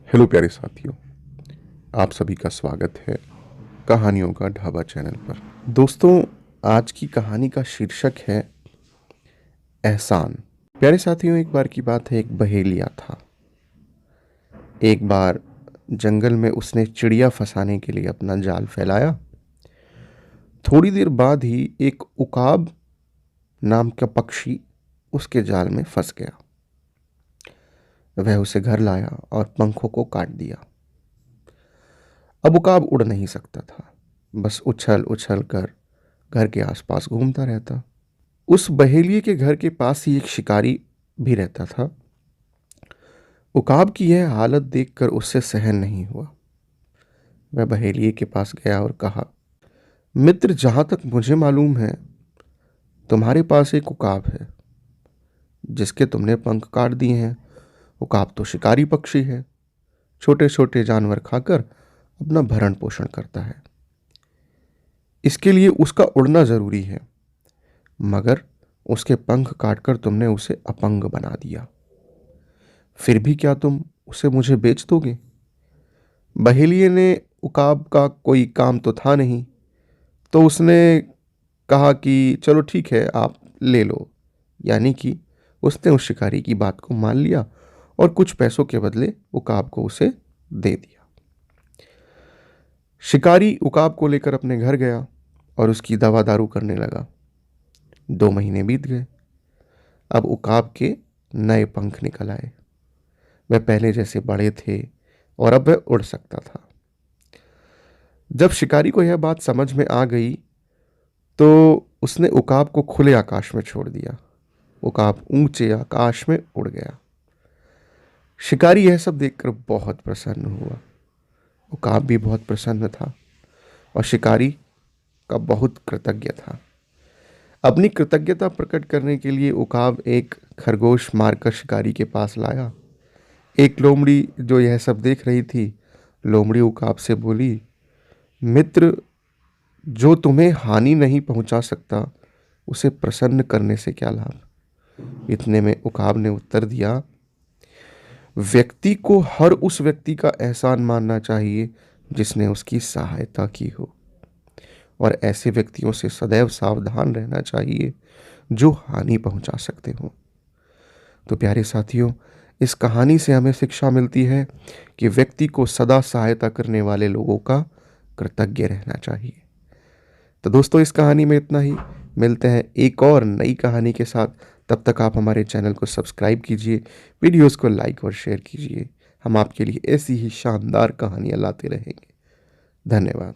Hello प्यारे साथियों, आप सभी का स्वागत है कहानियों का ढाबा चैनल पर। दोस्तों, आज की कहानी का शीर्षक है एहसान। प्यारे साथियों, एक बार की बात है, एक बहेलिया था। एक बार जंगल में उसने चिड़िया फंसाने के लिए अपना जाल फैलाया। थोड़ी देर बाद ही एक उकाब नाम का पक्षी उसके जाल में फंस गया। वह उसे घर लाया और पंखों को काट दिया। अब उकाब उड़ नहीं सकता था, बस उछल उछल कर घर के आसपास घूमता रहता। उस बहेलिये के घर के पास ही एक शिकारी भी रहता था। उकाब की यह हालत देखकर उससे सहन नहीं हुआ। वह बहेलिये के पास गया और कहा, मित्र, जहां तक मुझे मालूम है तुम्हारे पास एक उकाब है जिसके तुमने पंख काट दिए हैं। उकाब तो शिकारी पक्षी है, छोटे छोटे जानवर खाकर अपना भरण पोषण करता है। इसके लिए उसका उड़ना जरूरी है, मगर उसके पंख काटकर तुमने उसे अपंग बना दिया। फिर भी क्या तुम उसे मुझे बेच दोगे? बहेलिये ने, उकाब का कोई काम तो था नहीं, तो उसने कहा कि चलो ठीक है, आप ले लो। यानी कि उसने उस शिकारी की बात को मान लिया और कुछ पैसों के बदले उकाब को उसे दे दिया। शिकारी उकाब को लेकर अपने घर गया और उसकी दवा दारू करने लगा। 2 महीने बीत गए। अब उकाब के नए पंख निकल आए। वह पहले जैसे बड़े थे और अब वह उड़ सकता था। जब शिकारी को यह बात समझ में आ गई तो उसने उकाब को खुले आकाश में छोड़ दिया। उकाब ऊंचे आकाश में उड़ गया। शिकारी यह सब देखकर बहुत प्रसन्न हुआ। उकाब भी बहुत प्रसन्न था और शिकारी का बहुत कृतज्ञ था। अपनी कृतज्ञता प्रकट करने के लिए उकाब एक खरगोश मारकर शिकारी के पास लाया। एक लोमड़ी जो यह सब देख रही थी, लोमड़ी उकाब से बोली, मित्र, जो तुम्हें हानि नहीं पहुंचा सकता उसे प्रसन्न करने से क्या लाभ। इतने में उकाब ने उत्तर दिया, व्यक्ति को हर उस व्यक्ति का एहसान मानना चाहिए जिसने उसकी सहायता की हो, और ऐसे व्यक्तियों से सदैव सावधान रहना चाहिए जो हानि पहुंचा सकते हो। तो प्यारे साथियों, इस कहानी से हमें शिक्षा मिलती है कि व्यक्ति को सदा सहायता करने वाले लोगों का कृतज्ञ रहना चाहिए। तो दोस्तों, इस कहानी में इतना ही। मिलते हैं एक और नई कहानी के साथ। तब तक आप हमारे चैनल को सब्सक्राइब कीजिए, वीडियोस को लाइक और शेयर कीजिए। हम आपके लिए ऐसी ही शानदार कहानियाँ लाते रहेंगे। धन्यवाद।